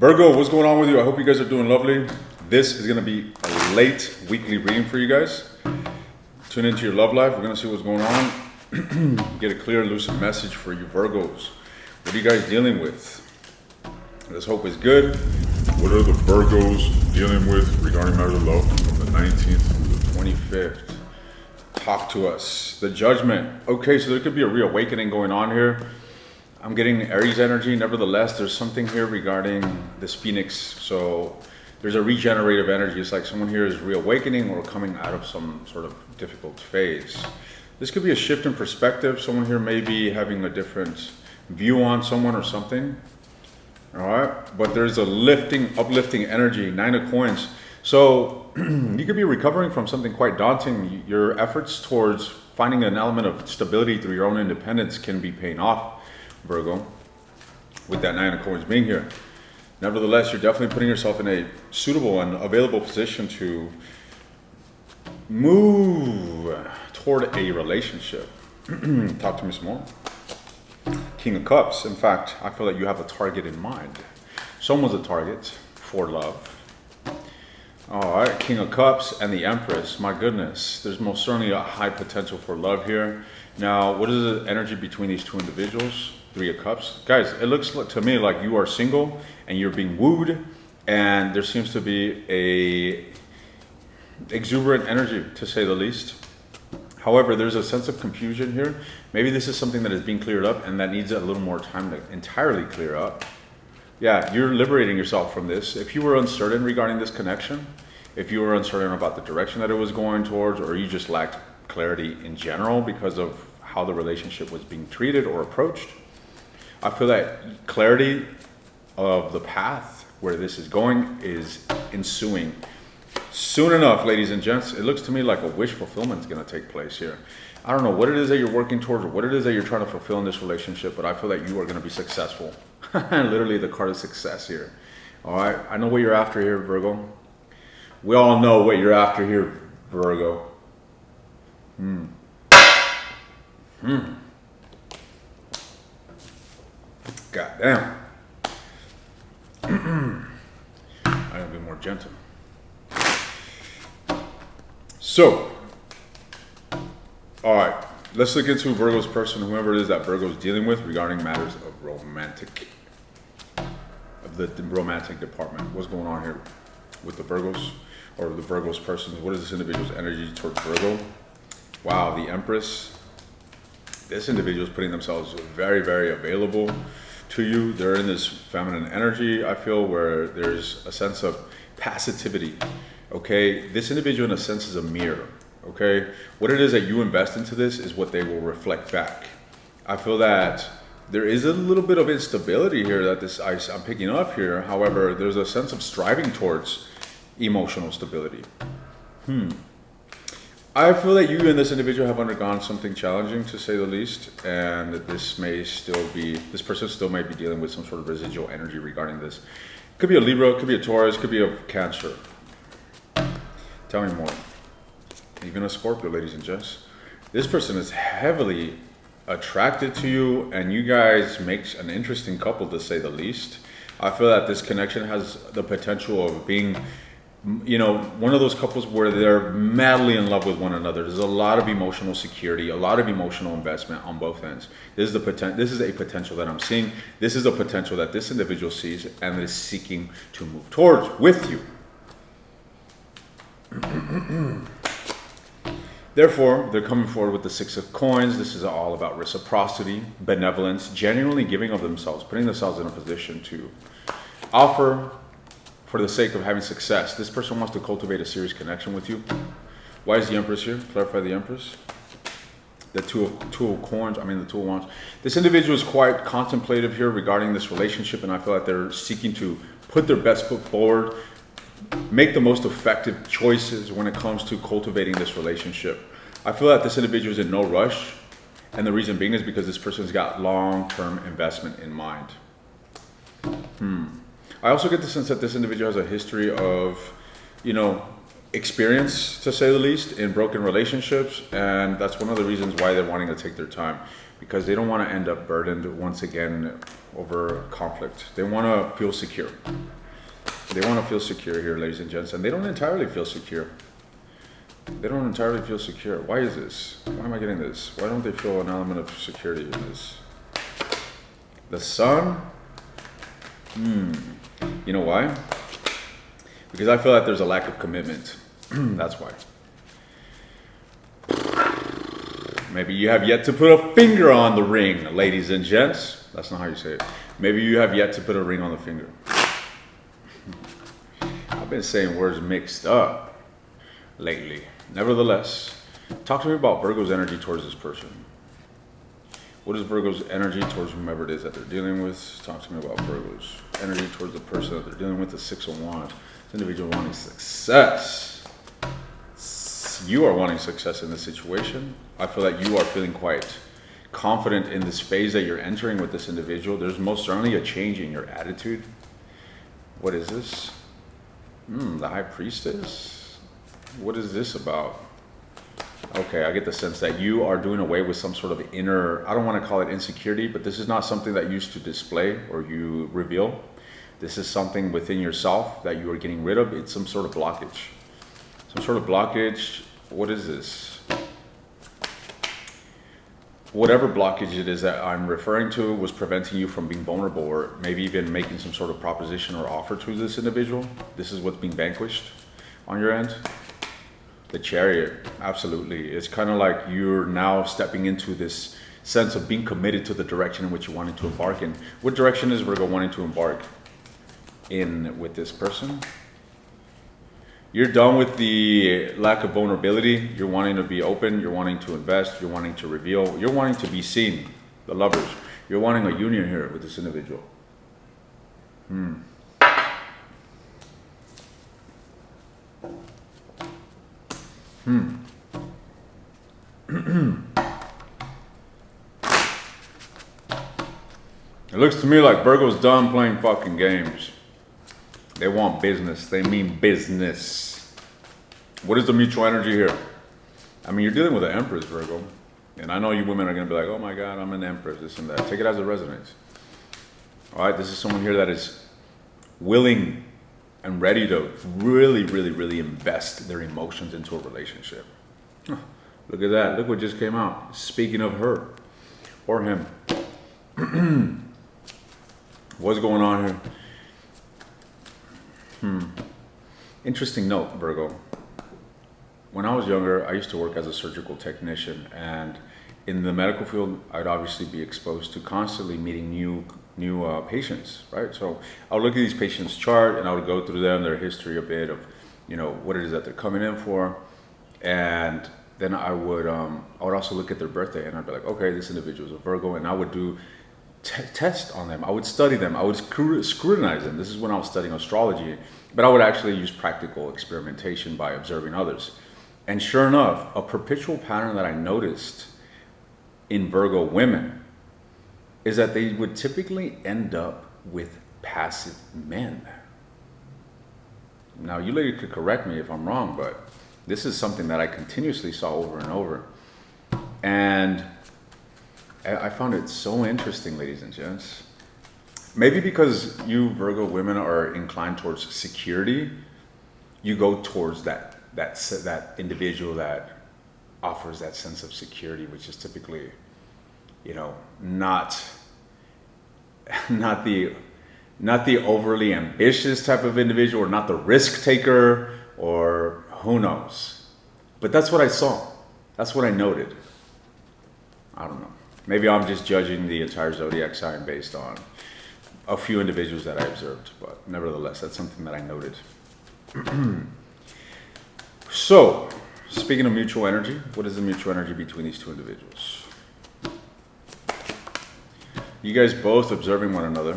Virgo, what's going on with you? I hope you guys are doing lovely. This is going to be a late weekly reading for you guys. Tune into your love life. We're going to see what's going on. Get a clear, lucid message for you Virgos. What are you guys dealing with? Let's hope it's good. What are the Virgos dealing with regarding marital love from the 19th to the 25th? Talk to us. The Judgment. Okay, so there could be a reawakening going on here. I'm getting Aries energy. Nevertheless, there's something here regarding this Phoenix. So there's a regenerative energy. It's like someone here is reawakening or coming out of some sort of difficult phase. This could be a shift in perspective. Someone here may be having a different view on someone or something. All right. But there's a uplifting energy. 9 of Coins. So you could be recovering from something quite daunting. Your efforts towards finding an element of stability through your own independence can be paying off, Virgo, with that 9 of Coins being here. Nevertheless, you're definitely putting yourself in a suitable and available position to move toward a relationship. Talk to me some more. King of Cups. In fact, I feel that you have a target in mind. Someone's a target for love. All right, King of Cups and the Empress. My goodness, there's most certainly a high potential for love here. Now, what is the energy between these two individuals? 3 of Cups. Guys, it looks to me like you are single and you're being wooed, and there seems to be a exuberant energy, to say the least. However, there's a sense of confusion here. Maybe this is something that is being cleared up and that needs a little more time to entirely clear up. Yeah, you're liberating yourself from this. If you were uncertain regarding this connection, if you were uncertain about the direction that it was going towards, or you just lacked clarity in general because of how the relationship was being treated or approached, I feel that clarity of the path where this is going is ensuing. Soon enough, ladies and gents, it looks to me like a wish fulfillment is going to take place here. I don't know what it is that you're working towards or what it is that you're trying to fulfill in this relationship, but I feel that you are going to be successful. Literally the card of success here. All right, I know what you're after here, Virgo. We all know what you're after here, Virgo. God damn. I gotta be more gentle. So, all right, let's look into Virgo's person, whoever it is that Virgo is dealing with regarding matters of the romantic department. What's going on here with the Virgos or the Virgo's person? What is this individual's energy towards Virgo? Wow, the Empress. This individual is putting themselves very, very available to you. They're in this feminine energy, I feel, where there's a sense of passivity. Okay, this individual in a sense is a mirror. Okay, what it is that you invest into this is what they will reflect back. I feel that there is a little bit of instability here that I'm picking up here. However, there's a sense of striving towards emotional stability. I feel that you and this individual have undergone something challenging, to say the least, and this person still may be dealing with some sort of residual energy regarding this. Could be a Libra, could be a Taurus, could be a Cancer. Tell me more. Even a Scorpio, ladies and gents. This person is heavily attracted to you, and you guys make an interesting couple, to say the least. I feel that this connection has the potential of being, you know, one of those couples where they're madly in love with one another. There's a lot of emotional security, a lot of emotional investment on both ends. This is a potential that I'm seeing. This is a potential that this individual sees and is seeking to move towards with you. Therefore, they're coming forward with the 6 of Coins. This is all about reciprocity, benevolence, genuinely giving of themselves, putting themselves in a position to offer for the sake of having success. This person wants to cultivate a serious connection with you. Why is the Empress here? Clarify the Empress. The two of Wands. This individual is quite contemplative here regarding this relationship, and I feel like they're seeking to put their best foot forward, make the most effective choices when it comes to cultivating this relationship. I feel that this individual is in no rush, and the reason being is because this person's got long-term investment in mind. I also get the sense that this individual has a history of, you know, experience, to say the least, in broken relationships, and that's one of the reasons why they're wanting to take their time, because they don't want to end up burdened once again over conflict. They want to feel secure. They want to feel secure here, ladies and gents, and they don't entirely feel secure. They don't entirely feel secure. Why is this? Why am I getting this? Why don't they feel an element of security in this? The Sun? You know why? Because I feel that there's a lack of commitment. That's why. Maybe you have yet to put a finger on the ring, ladies and gents. That's not how you say it. Maybe you have yet to put a ring on the finger. I've been saying words mixed up lately. Nevertheless, talk to me about Virgo's energy towards this person. What is Virgo's energy towards whomever it is that they're dealing with? Talk to me about Virgo's energy towards the person that they're dealing with, the Six of Wands. This individual wanting success. You are wanting success in this situation. I feel that you are feeling quite confident in this phase that you're entering with this individual. There's most certainly a change in your attitude. What is this? The High Priestess? What is this about? Okay, I get the sense that you are doing away with some sort of inner, I don't want to call it insecurity, but this is not something that you used to display or you reveal. This is something within yourself that you are getting rid of. It's some sort of blockage. Some sort of blockage. What is this? Whatever blockage it is that I'm referring to was preventing you from being vulnerable or maybe even making some sort of proposition or offer to this individual. This is what's being vanquished on your end. The Chariot, absolutely. It's kind of like you're now stepping into this sense of being committed to the direction in which you're wanting to embark in. What direction is Virgo wanting to embark in with this person? You're done with the lack of vulnerability. You're wanting to be open. You're wanting to invest. You're wanting to reveal. You're wanting to be seen. The Lovers. You're wanting a union here with this individual. It looks to me like Virgo's done playing fucking games. They want business. They mean business. What is the mutual energy here? I mean, you're dealing with an Empress, Virgo. And I know you women are going to be like, oh my God, I'm an Empress, this and that. Take it as it resonates. All right, this is someone here that is willing and ready to really, really, really invest their emotions into a relationship. Look at that. Look what just came out. Speaking of her or him. What's going on here? Interesting note, Virgo. When I was younger, I used to work as a surgical technician, and in the medical field, I'd obviously be exposed to constantly meeting new patients, right? So I would look at these patients' chart, and I would go through them, their history a bit of, what it is that they're coming in for, and then I would also look at their birthday, and I'd be like, okay, this individual is a Virgo, and I would do tests on them. I would study them. I would scrutinize them. This is when I was studying astrology, but I would actually use practical experimentation by observing others. And sure enough, a perpetual pattern that I noticed in Virgo women is that they would typically end up with passive men. Now, you ladies could correct me if I'm wrong, but this is something that I continuously saw over and over. And I found it so interesting, ladies and gents. Maybe because you Virgo women are inclined towards security, you go towards that individual that offers that sense of security, which is typically, not the overly ambitious type of individual, or not the risk taker, or who knows. But that's what I saw. That's what I noted. I don't know. Maybe I'm just judging the entire zodiac sign based on a few individuals that I observed, but nevertheless, that's something that I noted. So, speaking of mutual energy, what is the mutual energy between these two individuals? You guys both observing one another.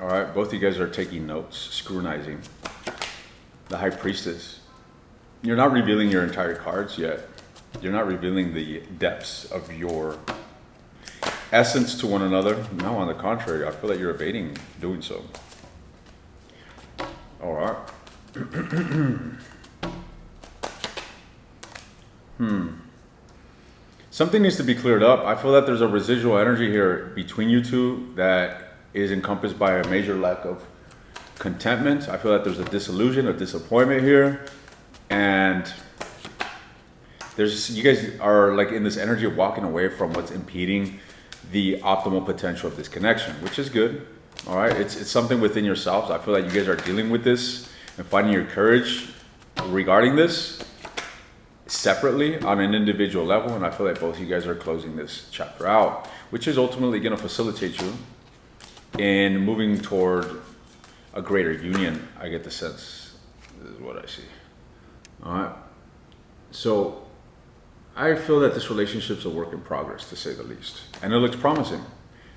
All right, both of you guys are taking notes, scrutinizing. The High Priestess. You're not revealing your entire cards yet. You're not revealing the depths of your essence to one another. No, on the contrary, I feel that you're evading doing so. All right. Something needs to be cleared up. I feel that there's a residual energy here between you two that is encompassed by a major lack of contentment. I feel that there's a disillusion, a disappointment here, and you guys are like in this energy of walking away from what's impeding the optimal potential of this connection, which is good. All right, it's something within yourselves. I feel like you guys are dealing with this and finding your courage regarding this separately on an individual level, and I feel like both of you guys are closing this chapter out, which is ultimately going to facilitate you in moving toward a greater union. I get the sense. This is what I see. All right, so I feel that this relationship's a work in progress, to say the least, and it looks promising.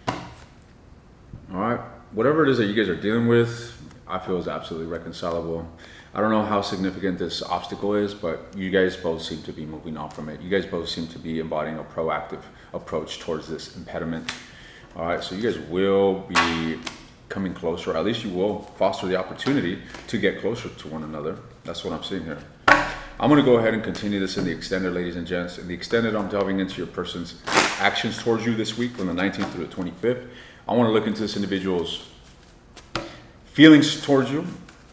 All right, whatever it is that you guys are dealing with, I feel is absolutely reconcilable. I don't know how significant this obstacle is, but you guys both seem to be moving on from it. You guys both seem to be embodying a proactive approach towards this impediment. All right, so you guys will be coming closer, or at least you will foster the opportunity to get closer to one another. That's what I'm seeing here. I'm going to go ahead and continue this in the extended, ladies and gents. In the extended, I'm delving into your person's actions towards you this week from the 19th through the 25th. I want to look into this individual's feelings towards you.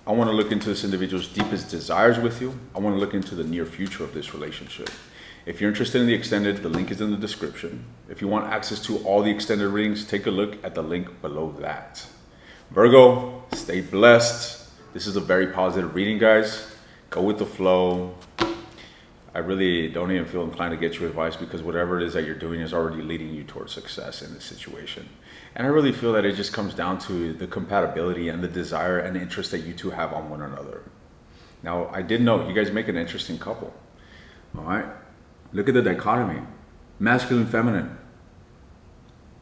I want to look into this individual's deepest desires with you. I want to look into the near future of this relationship. If you're interested in the extended, the link is in the description. If you want access to all the extended readings, take a look at the link below that. Virgo, stay blessed. This is a very positive reading, guys. Go with the flow. I really don't even feel inclined to get you advice, because whatever it is that you're doing is already leading you towards success in this situation. And I really feel that it just comes down to the compatibility and the desire and interest that you two have on one another. Now, I did note you guys make an interesting couple. All right. Look at the dichotomy. Masculine, feminine.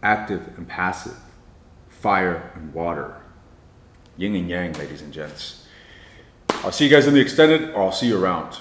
Active and passive. Fire and water. Yin and yang, ladies and gents. I'll see you guys in the extended, or I'll see you around.